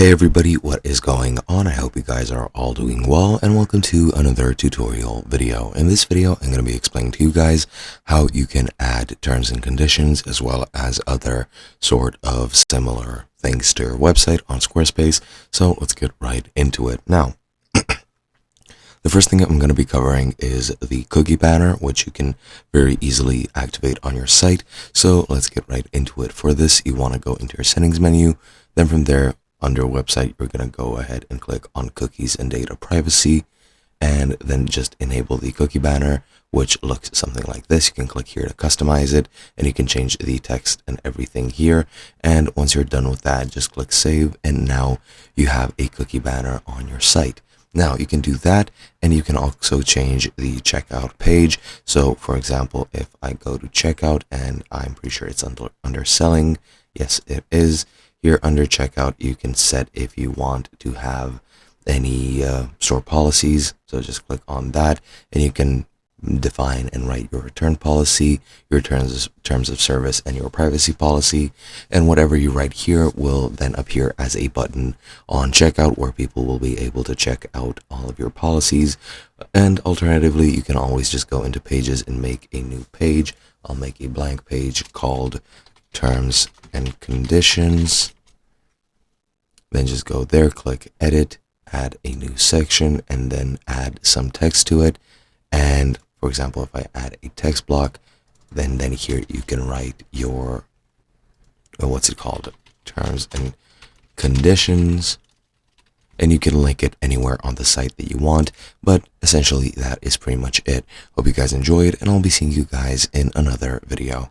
Hey everybody, what is going on? I hope you guys are all doing well, and welcome to another tutorial video. In this video, I'm going to be explaining to you guys how you can add terms and conditions as well as other sort of similar things to your website on Squarespace. So let's get right into it. Now, the first thing I'm going to be covering is the cookie banner, which you can very easily activate on your site. So let's get right into it. For this, you want to go into your settings menu. Then from there, under website, you're going to go ahead and click on cookies and data privacy, and then just enable the cookie banner, which looks something like this. You can click here to customize it, and you can change the text and everything here. And once you're done with that, just click save, and now you have a cookie banner on your site. Now you can do that, and you can also change the checkout page. So for example, if I go to checkout, and I'm pretty sure it's under selling, yes it is. Here under checkout, you can set if you want to have any store policies. So just click on that, and you can define and write your return policy, your terms of service, and your privacy policy. And whatever you write here will then appear as a button on checkout, where people will be able to check out all of your policies. And alternatively, you can always just go into pages and make a new page. I'll make a blank page called terms and conditions. Then just go there, click edit, add a new section, and then add some text to it. And for example, if I add a text block, then here you can write your what's it called, terms and conditions, and you can link it anywhere on the site that you want. But essentially that is pretty much it. Hope you guys enjoyed, and I'll be seeing you guys in another video.